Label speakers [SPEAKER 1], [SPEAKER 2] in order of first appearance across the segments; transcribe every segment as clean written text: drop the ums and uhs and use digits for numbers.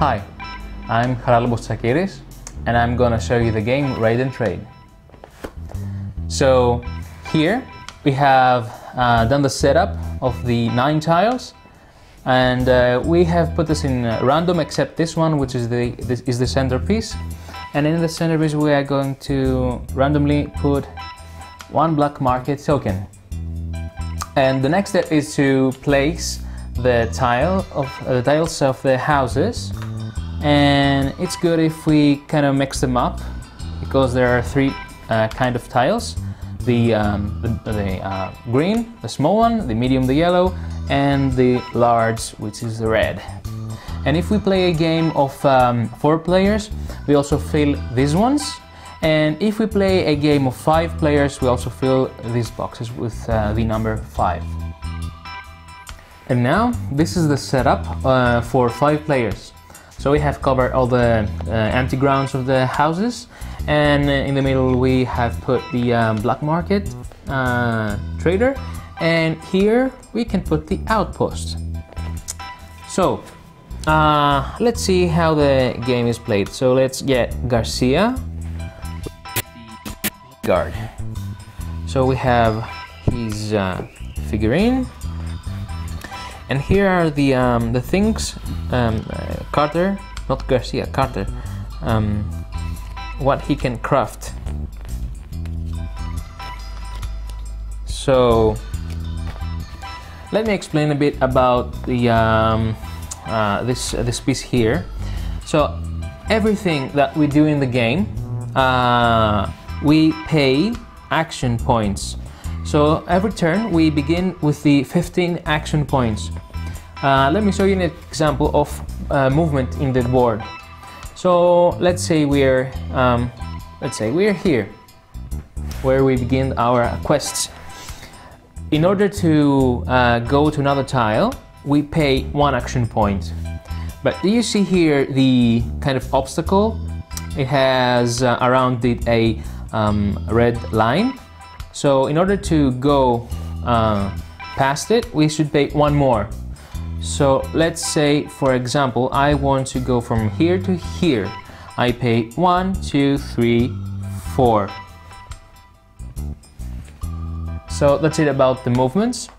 [SPEAKER 1] Hi, I'm Charalampos Tsakiris, and I'm gonna show you the game Raid and Trade. So here we have done the setup of the 9 tiles, and we have put this in random except this one, which is the centerpiece. And in the centerpiece we are going to randomly put 1 black market token. And the next step is to place the tiles of the houses, and it's good if we kind of mix them up because there are 3 kind of tiles: the green, the small one, the medium, the yellow, and the large, which is the red. And if we play a game of 4 players, we also fill these ones, and if we play a game of 5 players, we also fill these boxes with the number 5. And now this is the setup for 5 players. So we have covered all the empty grounds of the houses, and in the middle we have put the black market trader, and here we can put the outpost. So let's see how the game is played. So let's get Garcia, guard. So we have his figurine. And here are the things, Carter, not Garcia, Carter, what he can craft. So let me explain a bit about the this piece here. So everything that we do in the game, we pay action points. So every turn we begin with the 15 action points. Let me show you an example of movement in the board. So let's say we're here, where we begin our quests. In order to go to another tile, we pay 1 action point. But do you see here the kind of obstacle? It has around it a red line. So in order to go past it, we should pay 1 more. So let's say, for example, I want to go from here to here. I pay 1, 2, 3, 4. So that's it about the movements.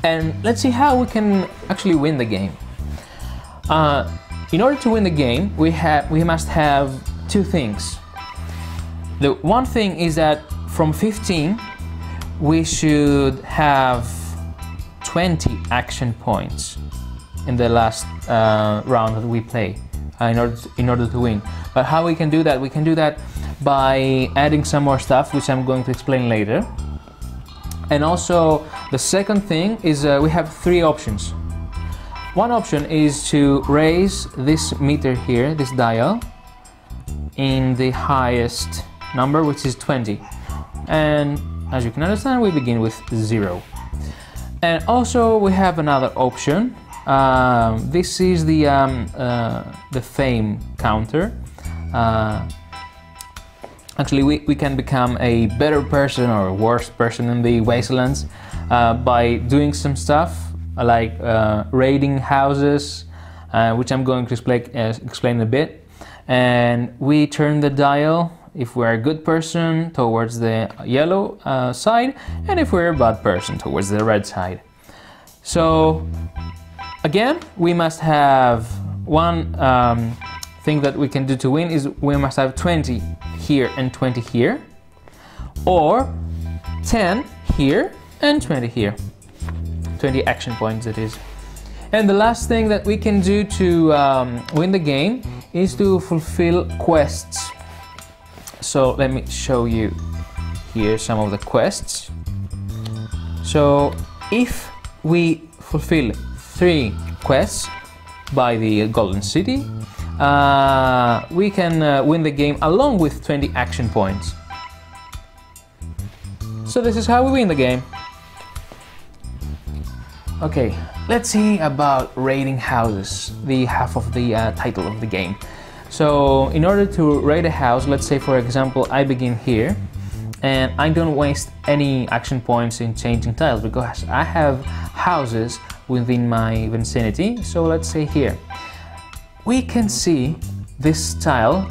[SPEAKER 1] And let's see how we can actually win the game. In order to win the game, we must have 2 things. The one thing is that from 15, we should have 20 action points in the last round that we play in order to win. But how we can do that? We can do that by adding some more stuff, which I'm going to explain later. And also, the second thing is we have 3 options. One option is to raise this meter here, this dial, in the highest number, which is 20. And as you can understand, we begin with 0. And also we have another option. This is the fame counter. Actually, we can become a better person or a worse person in the wastelands by doing some stuff like raiding houses, which I'm going to explain a bit. And we turn the dial, if we're a good person, towards the yellow side, and if we're a bad person, towards the red side. So again, we must have one thing that we can do to win is we must have 20 here and 20 here, or 10 here and 20 here. 20 action points, that is. And the last thing that we can do to win the game is to fulfill quests. So let me show you here some of the quests. So if we fulfill 3 quests by the Golden City, we can win the game along with 20 action points. So this is how we win the game. Okay, let's see about raiding houses, the half of the title of the game. So in order to raid a house, let's say for example I begin here and I don't waste any action points in changing tiles because I have houses within my vicinity. So let's say here we can see this tile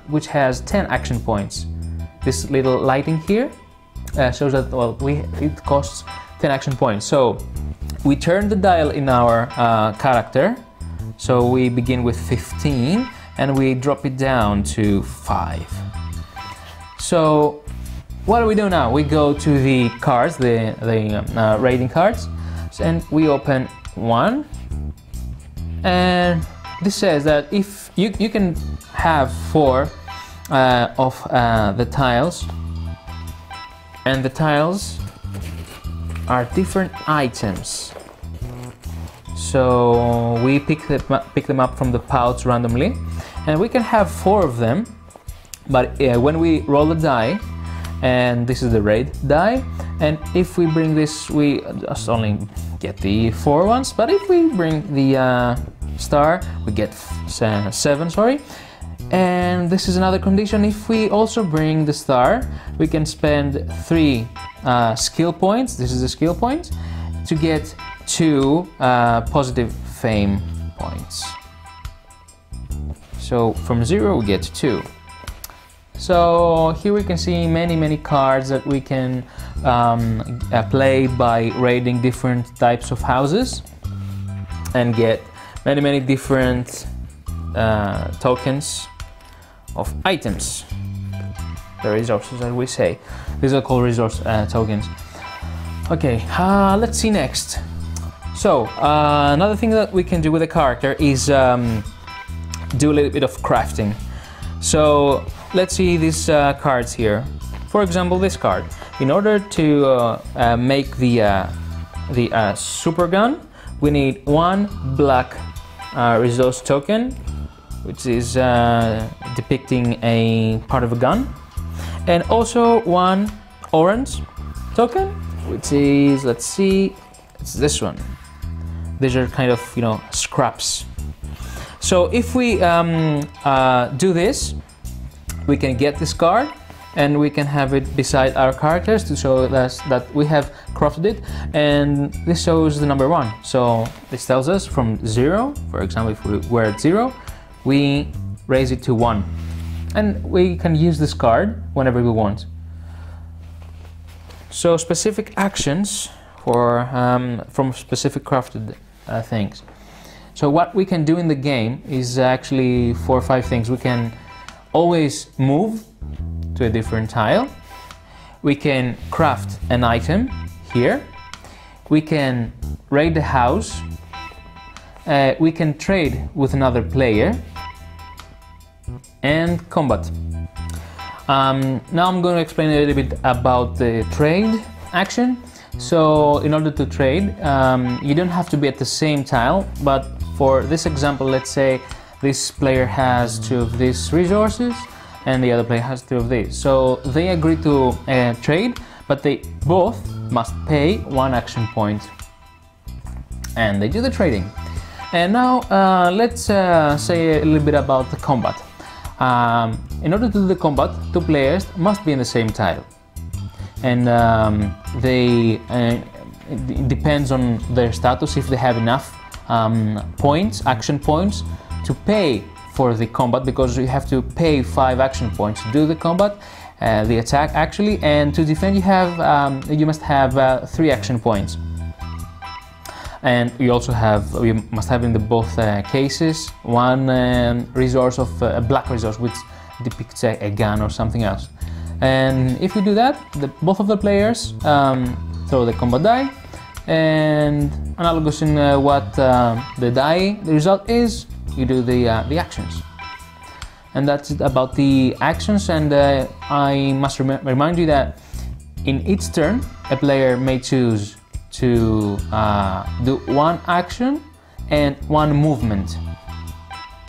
[SPEAKER 1] which has 10 action points. This little lighting here shows that, well, it costs 10 action points. So we turn the dial in our character. So we begin with 15 and we drop it down to 5. So what do we do now? We go to the cards, the rating cards, and we open one, and this says that if you can have 4 of the tiles, and the tiles are different items. So we pick them up from the pouch randomly, and we can have 4 of them, but when we roll the die, and this is the red die, and if we bring this, we just only get the 4 ones, but if we bring the star, we get 7, sorry. And this is another condition: if we also bring the star, we can spend 3 skill points, this is the skill point, to get 2 positive fame points. So from 0 we get 2. So here we can see many cards that we can play by raiding different types of houses and get many different tokens of items. The resources, as we say. These are called resource tokens. Okay, let's see next. So another thing that we can do with a character is do a little bit of crafting. So let's see these cards here. For example, this card. In order to make the super gun, we need 1 black resource token, which is depicting a part of a gun, and also 1 orange token, which is, let's see, it's this one. These are kind of, you know, scraps. So if we do this, we can get this card and we can have it beside our characters to show us that we have crafted it, and this shows the number 1. So this tells us from 0, for example, if we were at 0, we raise it to 1, and we can use this card whenever we want. So specific actions for from specific crafted things. So what we can do in the game is actually 4 or 5 things. We can always move to a different tile. We can craft an item here. We can raid the house. We can trade with another player, and combat. Now I'm going to explain a little bit about the trade action. So in order to trade, you don't have to be at the same tile, but for this example, let's say this player has 2 of these resources and the other player has 2 of these. So they agree to trade, but they both must pay 1 action point, and they do the trading. And now let's say a little bit about the combat. In order to do the combat, 2 players must be in the same tile, and it depends on their status, if they have enough points, action points, to pay for the combat, because you have to pay 5 action points to do the combat, the attack actually, and to defend you must have 3 action points. And you must have in both cases 1 resource of a black resource, which depicts a gun or something else. And if you do that, both of the players throw the combat die, and analogous in what the result is, you do the actions. And that's it about the actions. And I must remind you that in each turn, a player may choose to do 1 action and 1 movement.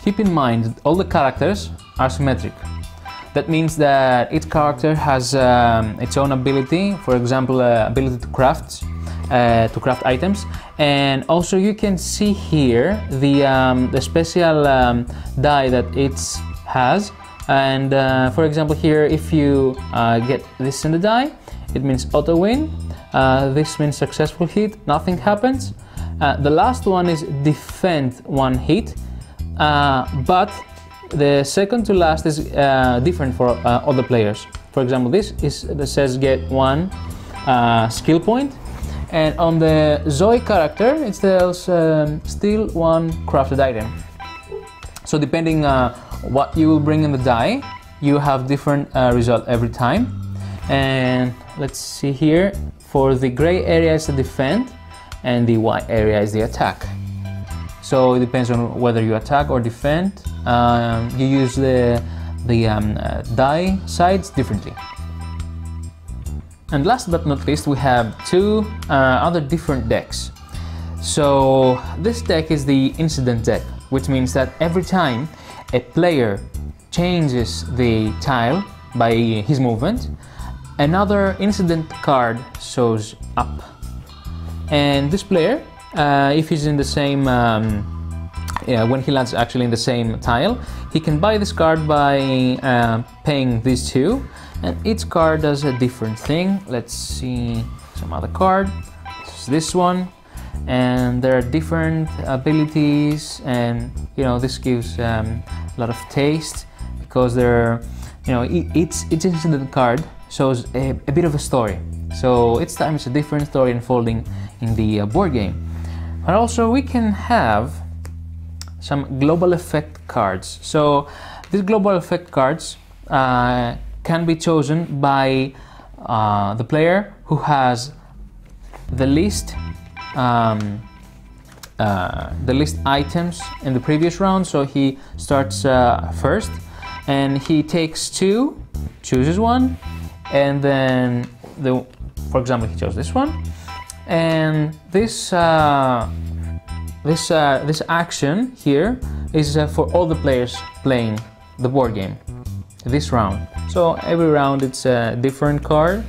[SPEAKER 1] Keep in mind that all the characters are symmetric. That means that each character has its own ability, for example, ability to craft items, and also you can see here the special die that it has. And for example, here, if you get this in the die, it means auto win. This means successful hit, nothing happens. The last one is defend 1 hit. but the second to last is different for other players. For example, this says get 1 skill point, and on the Zoe character it tells steal 1 crafted item. So depending what you will bring in the die, you have different result every time. And let's see here, for the gray area is the defend and the white area is the attack. So it depends on whether you attack or defend. You use the die sides differently. And last but not least, we have 2 other different decks. So this deck is the incident deck, which means that every time a player changes the tile by his movement, another incident card shows up. And this player, if he's in the same, when he lands actually in the same tile, he can buy this card by paying these 2, and each card does a different thing. Let's see some other card. This one, and there are different abilities, and this gives a lot of taste because there are, each incident card shows a bit of a story. So each time it's a different story unfolding in the board game. But also we can have some global effect cards. So these global effect cards can be chosen by the player who has the least items in the previous round. So he starts first, and he takes 2, chooses 1, and then for example, he chose this one, and this action here is for all the players playing the board game this round. So every round it's a different card,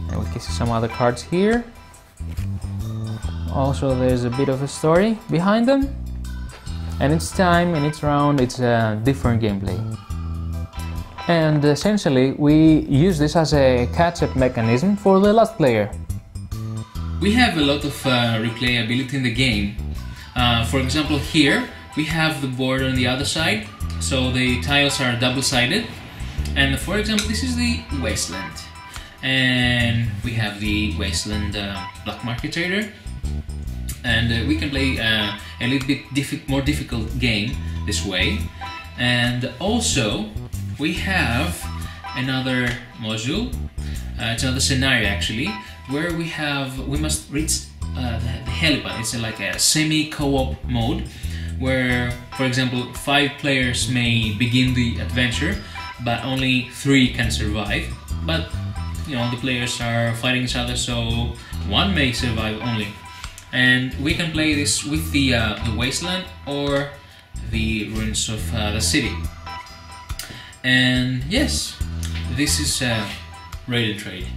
[SPEAKER 1] and we can see some other cards here. Also, there's a bit of a story behind them, and each time in each round it's a different gameplay. And essentially we use this as a catch-up mechanism for the last player.
[SPEAKER 2] We have a lot of replayability in the game. For example, here we have the board on the other side, so the tiles are double-sided. And for example, this is the Wasteland, and we have the Wasteland Black Market Trader, and we can play a little bit more difficult game this way. And also we have another module, it's another scenario actually, where we must reach the helipad. It's like a semi-co-op mode, where for example 5 players may begin the adventure, but only 3 can survive. But the players are fighting each other, so 1 may survive only. And we can play this with the Wasteland or the ruins of the city. And yes, this is Raid and Trade.